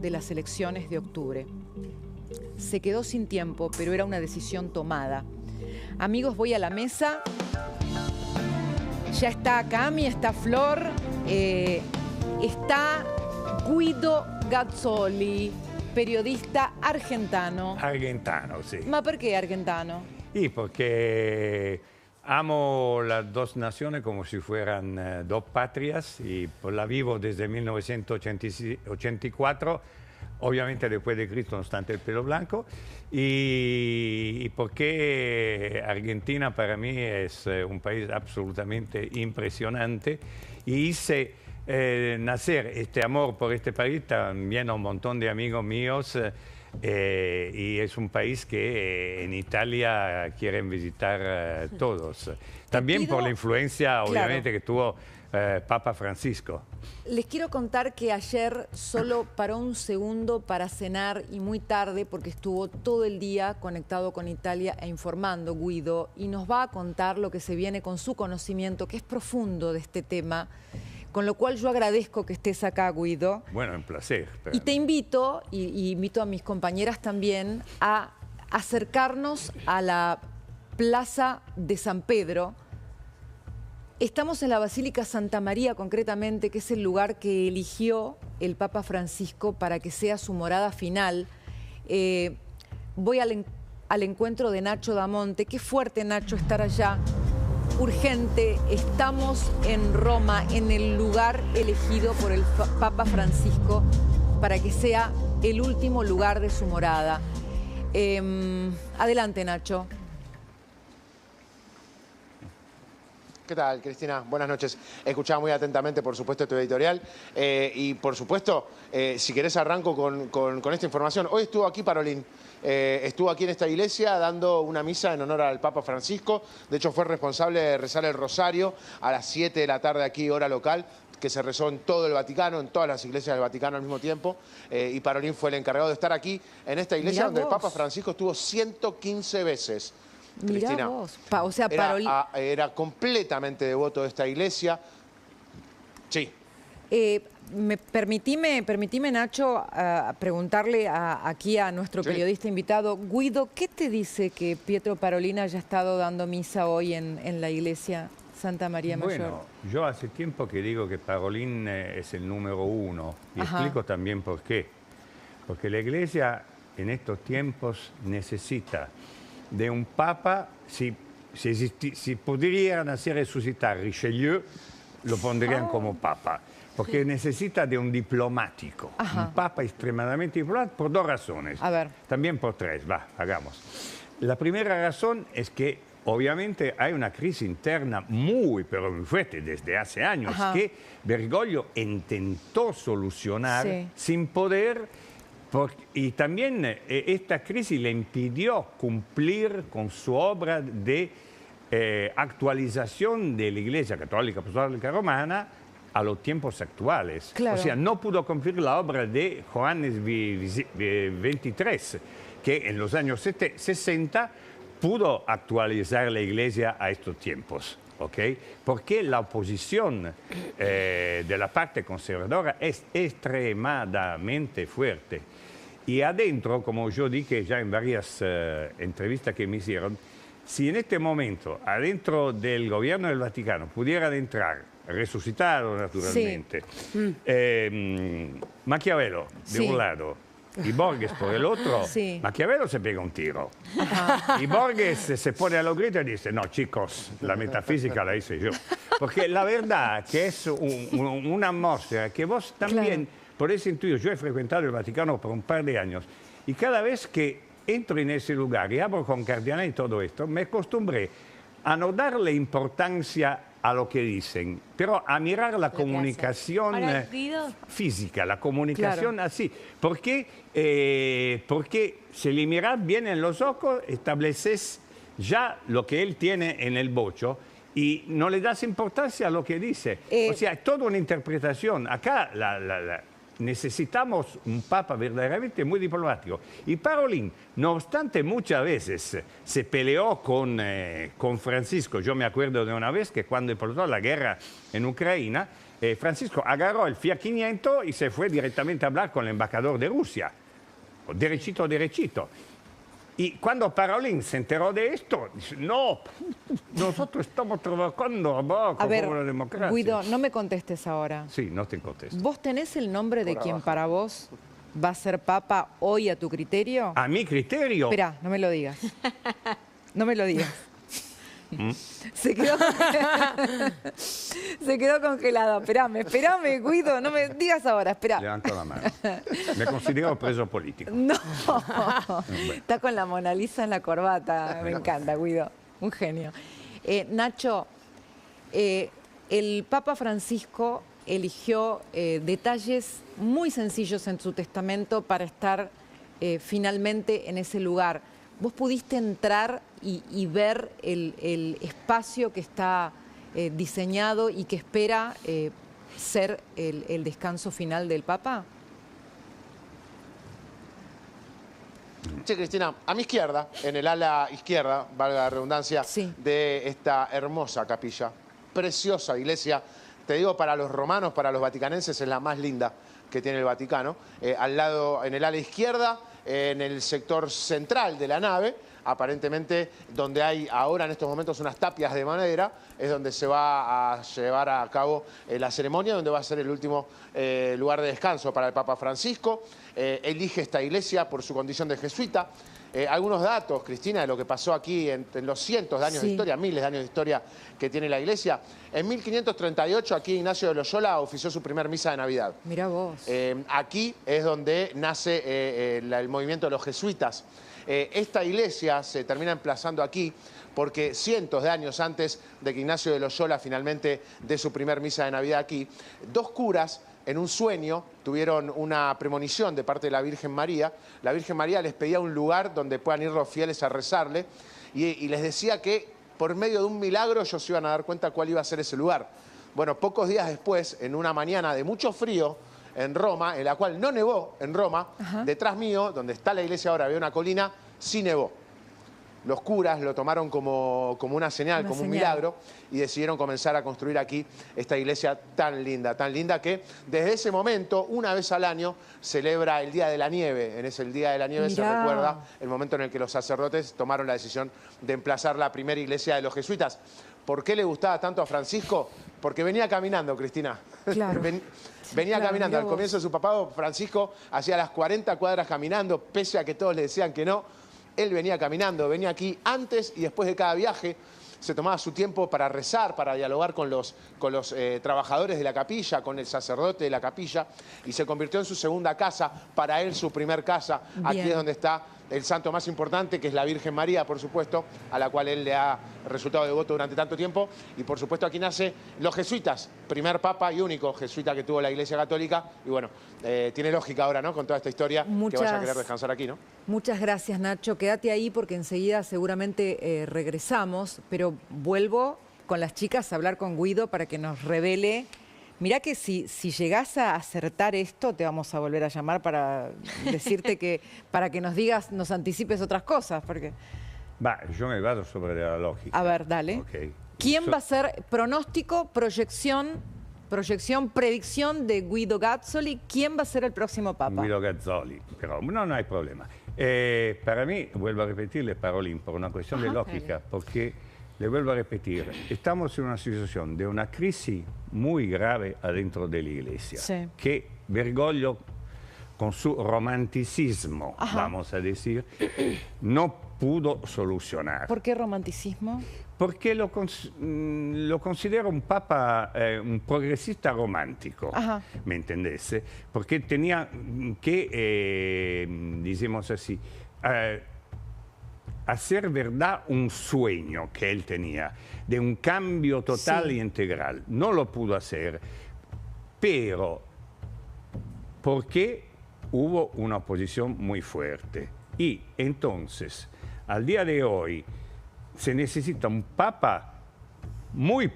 de las elecciones de octubre. Se quedó sin tiempo, pero era una decisión tomada. Amigos, voy a la mesa. Ya está Cami, está Flor, está Guido Gazzoli, periodista argentano. Argentano, sí. ¿Ma perché argentano? Y porque amo las dos naciones como si fueran dos patrias y pues la vivo desde 1984, obviamente después de Cristo, no obstante el pelo blanco, y porque Argentina para mí es un país absolutamente impresionante y hice nacer este amor por este país también a un montón de amigos míos. Y es un país que en Italia quieren visitar todos. También por la influencia, obviamente, que tuvo Papa Francisco. Les quiero contar que ayer solo paró un segundo para cenar y muy tarde porque estuvo todo el día conectado con Italia e informando Guido y nos va a contar lo que se viene con su conocimiento, que es profundo de este tema. Con lo cual yo agradezco que estés acá, Guido. Bueno, un placer. Y te invito, y invito a mis compañeras también, a acercarnos a la Plaza de San Pedro. Estamos en la Basílica Santa María, concretamente, que es el lugar que eligió el Papa Francisco para que sea su morada final. Voy al encuentro de Nacho Damonte. Qué fuerte, Nacho, estar allá. Urgente, estamos en Roma, en el lugar elegido por el Papa Francisco para que sea el último lugar de su morada. Adelante, Nacho. ¿Qué tal, Cristina? Buenas noches. He escuchado muy atentamente, por supuesto, tu editorial. Y, por supuesto, si querés arranco con esta información. Hoy estuvo aquí Parolin. Estuvo aquí en esta iglesia dando una misa en honor al Papa Francisco. De hecho, fue responsable de rezar el rosario a las 7 de la tarde aquí, hora local, que se rezó en todo el Vaticano, en todas las iglesias del Vaticano al mismo tiempo. Y Parolin fue el encargado de estar aquí en esta iglesia donde el Papa Francisco estuvo 115 veces. Cristina, mirá vos. O sea, era completamente devoto de esta iglesia. Sí. Permitime, Nacho, preguntarle aquí a nuestro periodista invitado. Guido, ¿qué te dice que Pietro Parolin haya estado dando misa hoy en la iglesia Santa María Mayor? Bueno, yo hace tiempo que digo que Parolin es el número uno. Y explico también por qué. Porque la iglesia en estos tiempos necesita de un papa. Si pudieran hacer resucitar Richelieu, lo pondrían como papa. Porque necesita de un diplomático, un papa extremadamente diplomático por dos razones. A ver. También por tres, hagamos. La primera razón es que obviamente hay una crisis interna pero muy fuerte desde hace años que Bergoglio intentó solucionar sin poder. Y también esta crisis le impidió cumplir con su obra de actualización de la Iglesia Católica Apostólica Romana a los tiempos actuales. Claro. O sea, no pudo cumplir la obra de Johannes XXIII, que en los años 60 pudo actualizar la Iglesia a estos tiempos. ¿Okay? Porque la oposición de la parte conservadora es extremadamente fuerte. Y adentro, como yo dije ya en varias entrevistas que me hicieron, si en este momento, adentro del gobierno del Vaticano, pudieran entrar, resucitado naturalmente, Maquiavelo de un lado y Borges por el otro, Maquiavelo se pega un tiro. Y Borges se pone a los gritos y dice, no, chicos, la metafísica la hice yo. Porque la verdad que es una atmósfera que vos también podés intuir. Yo he frecuentado el Vaticano por un par de años y cada vez que entro en ese lugar y hablo con cardenales y todo esto, me acostumbré a no darle importancia a lo que dicen, pero a mirar la comunicación física, la comunicación así. Porque si le miras bien en los ojos, estableces ya lo que él tiene en el bocho y no le das importancia a lo que dice. O sea, es toda una interpretación. Acá necesitamos un papa verdaderamente muy diplomático. Y Parolin, no obstante, muchas veces se peleó con Francisco. Yo me acuerdo de una vez que cuando empezó la guerra en Ucrania, Francisco agarró el Fiat 500 y se fue directamente a hablar con el embajador de Rusia. Derechito, derechito. Y cuando Parolin se enteró de esto, dice, no, nosotros estamos trabajando abajo a ver, por la democracia. Guido, no me contestes ahora. Sí, no te contesto. ¿Vos tenés el nombre de quien para vos va a ser papa hoy a tu criterio? ¿A mi criterio? Espera, no me lo digas. No me lo digas. Se quedó congelado. Espérame, Guido, no me digas ahora, espera. Levanto la mano. Me considero preso político. No. Bueno. Está con la Mona Lisa en la corbata. Me encanta, Guido. Un genio. Nacho, el Papa Francisco eligió detalles muy sencillos en su testamento para estar finalmente en ese lugar. ¿Vos pudiste entrar y ver el espacio que está diseñado y que espera ser el descanso final del Papa? Sí, Cristina, a mi izquierda, en el ala izquierda, valga la redundancia, sí, de esta hermosa capilla, preciosa iglesia, te digo, para los romanos, para los vaticanenses, es la más linda que tiene el Vaticano. Al lado, en el ala izquierda, en el sector central de la nave, aparentemente donde hay ahora en estos momentos unas tapias de madera, es donde se va a llevar a cabo la ceremonia, donde va a ser el último lugar de descanso para el Papa Francisco. Elige esta iglesia por su condición de jesuita. Algunos datos, Cristina, de lo que pasó aquí en los cientos de años de historia, miles de años de historia que tiene la iglesia. En 1538, aquí Ignacio de Loyola ofició su primer misa de Navidad. Mirá vos. Aquí es donde nace el movimiento de los jesuitas. Esta iglesia se termina emplazando aquí porque cientos de años antes de que Ignacio de Loyola finalmente dé su primer misa de Navidad aquí, dos curas en un sueño tuvieron una premonición de parte de la Virgen María. La Virgen María les pedía un lugar donde puedan ir los fieles a rezarle y les decía que por medio de un milagro ellos se iban a dar cuenta cuál iba a ser ese lugar. Bueno, pocos días después, en una mañana de mucho frío en Roma, en la cual no nevó en Roma, detrás mío, donde está la iglesia ahora, había una colina, sí nevó. Los curas lo tomaron como una señal, como un milagro, y decidieron comenzar a construir aquí esta iglesia tan linda que desde ese momento, una vez al año, celebra el Día de la Nieve. En ese Día de la Nieve se recuerda el momento en el que los sacerdotes tomaron la decisión de emplazar la primera iglesia de los jesuitas. ¿Por qué le gustaba tanto a Francisco? Porque venía caminando, Cristina. Claro. Venía caminando. Al comienzo de su papado, Francisco hacía las 40 cuadras caminando, pese a que todos le decían que no. Él venía caminando, venía aquí antes y después de cada viaje, se tomaba su tiempo para rezar, para dialogar con los trabajadores de la capilla, con el sacerdote de la capilla, y se convirtió en su segunda casa, para él su primer casa. Bien. Aquí es donde está el santo más importante, que es la Virgen María, por supuesto, a la cual él le ha resultado devoto durante tanto tiempo. Y por supuesto aquí nace los jesuitas, primer papa y único jesuita que tuvo la Iglesia Católica. Y bueno, tiene lógica ahora, ¿no?, con toda esta historia, que vaya a querer descansar aquí, ¿no? Muchas gracias, Nacho. Quédate ahí porque enseguida seguramente regresamos, pero vuelvo con las chicas a hablar con Guido para que nos revele. Mirá que si llegás a acertar esto, te vamos a volver a llamar para decirte que, para que nos digas, nos anticipes otras cosas, porque... Yo me baso sobre la lógica. A ver, dale. Okay. ¿Quién va a ser pronóstico, proyección, predicción de Guido Gazzoli? ¿Quién va a ser el próximo Papa? Guido Gazzoli, pero no hay problema. Para mí, vuelvo a repetirle, Parolin, por una cuestión de lógica, porque... Le vuelvo a repetir, estamos en una situación de una crisis muy grave adentro de la Iglesia, que Bergoglio, con su romanticismo, vamos a decir, no pudo solucionar. ¿Por qué romanticismo? Porque lo considero un papa, un progresista romántico, ¿me entendés? Porque tenía que, digamos así, hacer verdad un sueño que él tenía, de un cambio total y integral. No lo pudo hacer, pero porque hubo una oposición muy fuerte. Y entonces, al día de hoy, se necesita un papa muy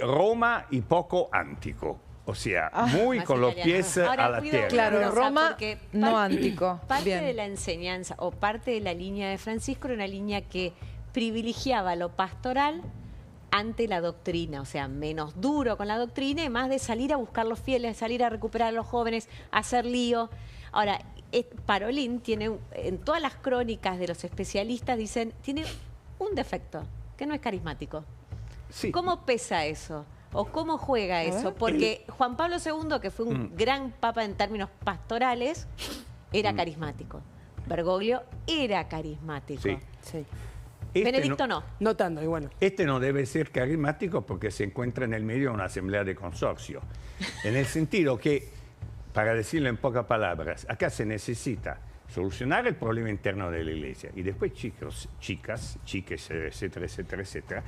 Roma y poco antico. O sea, muy con los pies a la tierra. Claro, Roma, no antico. Parte de la enseñanza o parte de la línea de Francisco era una línea que privilegiaba lo pastoral ante la doctrina, o sea, menos duro con la doctrina y más de salir a buscar los fieles, salir a recuperar a los jóvenes, hacer lío. Ahora, Parolin tiene, en todas las crónicas de los especialistas dicen, tiene un defecto, que no es carismático. Sí. ¿Cómo pesa eso? ¿O cómo juega eso? Porque Juan Pablo II, que fue un gran papa en términos pastorales, era carismático. Bergoglio era carismático. Sí. Sí. Benedicto no. No tanto, y bueno. Este no debe ser carismático porque se encuentra en el medio de una asamblea de consorcio. En el sentido que, para decirlo en pocas palabras, acá se necesita solucionar el problema interno de la Iglesia y después, chicas, etcétera, etcétera, etcétera,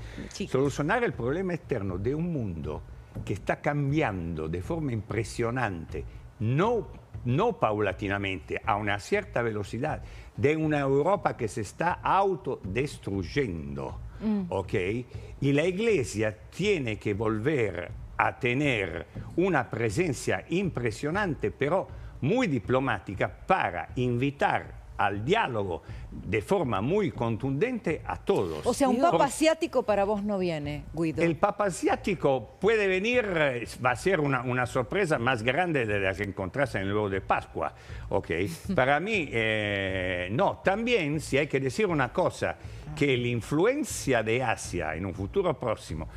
solucionar el problema externo de un mundo que está cambiando de forma impresionante, no paulatinamente, a una cierta velocidad, de una Europa que se está autodestruyendo, ¿ok? Y la Iglesia tiene que volver a tener una presencia impresionante, pero muy diplomática, para invitar al diálogo de forma muy contundente a todos. O sea, un papa asiático para vos no viene, Guido. El papa asiático puede venir, va a ser una sorpresa más grande de la que encontrás en el huevo de Pascua. Okay. Para mí, no. También, si hay que decir una cosa, que la influencia de Asia en un futuro próximo,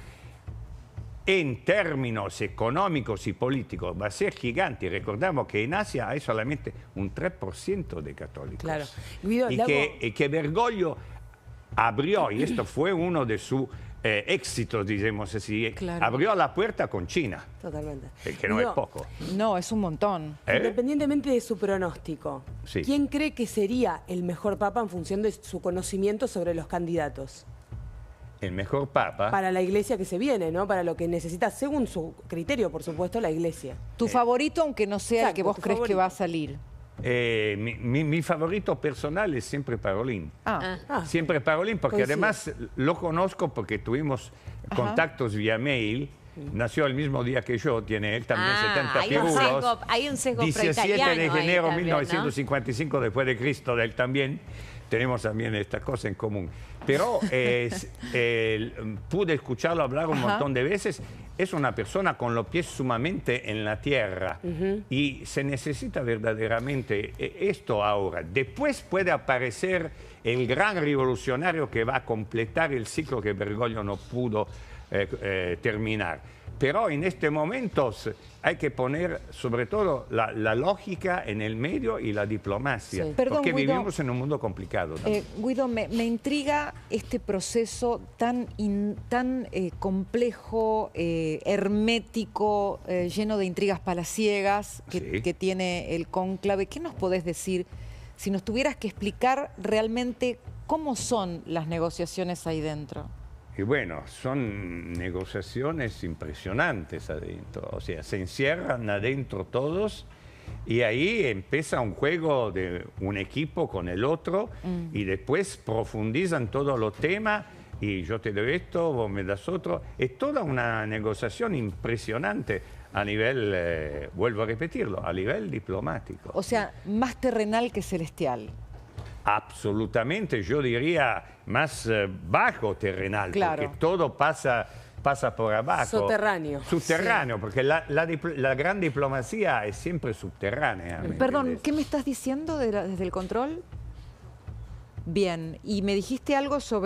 en términos económicos y políticos, va a ser gigante. Recordamos que en Asia hay solamente un 3% de católicos. Claro. Guido, y que Bergoglio abrió, y esto fue uno de sus éxitos, digamos así, abrió la puerta con China. Totalmente. Que no es poco. No, es un montón. Independientemente de su pronóstico, ¿quién cree que sería el mejor papa en función de su conocimiento sobre los candidatos? El mejor papa. Para la Iglesia que se viene, ¿no? Para lo que necesita, según su criterio, por supuesto, la Iglesia. Tu favorito, aunque no sea el que vos crees que va a salir. Mi favorito personal es siempre Parolin. Siempre Parolin, porque además lo conozco porque tuvimos contactos vía mail. Nació el mismo día que yo, tiene él también 70 pirulos. Hay un sesgo 17 de enero de 1955 ¿no? después de Cristo, de él también. Tenemos también esta cosa en común. Pero pude escucharlo hablar un montón de veces. Es una persona con los pies sumamente en la tierra. Y se necesita verdaderamente esto ahora. Después puede aparecer el gran revolucionario que va a completar el ciclo que Bergoglio no pudo terminar. Pero en este momento hay que poner sobre todo la lógica en el medio y la diplomacia. Perdón, porque Guido, vivimos en un mundo complicado. Guido, me intriga este proceso tan complejo, hermético, lleno de intrigas palaciegas que tiene el cónclave. ¿Qué nos podés decir si nos tuvieras que explicar realmente cómo son las negociaciones ahí dentro? Y bueno, son negociaciones impresionantes adentro. O sea, se encierran adentro todos y ahí empieza un juego de un equipo con el otro y después profundizan todos los temas y yo te doy esto, vos me das otro. Es toda una negociación impresionante a nivel, vuelvo a repetirlo, a nivel diplomático. O sea, más terrenal que celestial. Absolutamente, yo diría más bajo terrenal, porque todo pasa por abajo. Subterráneo. Subterráneo, porque la gran diplomacia es siempre subterránea. Perdón, ¿qué me estás diciendo desde el control? Bien, y me dijiste algo sobre...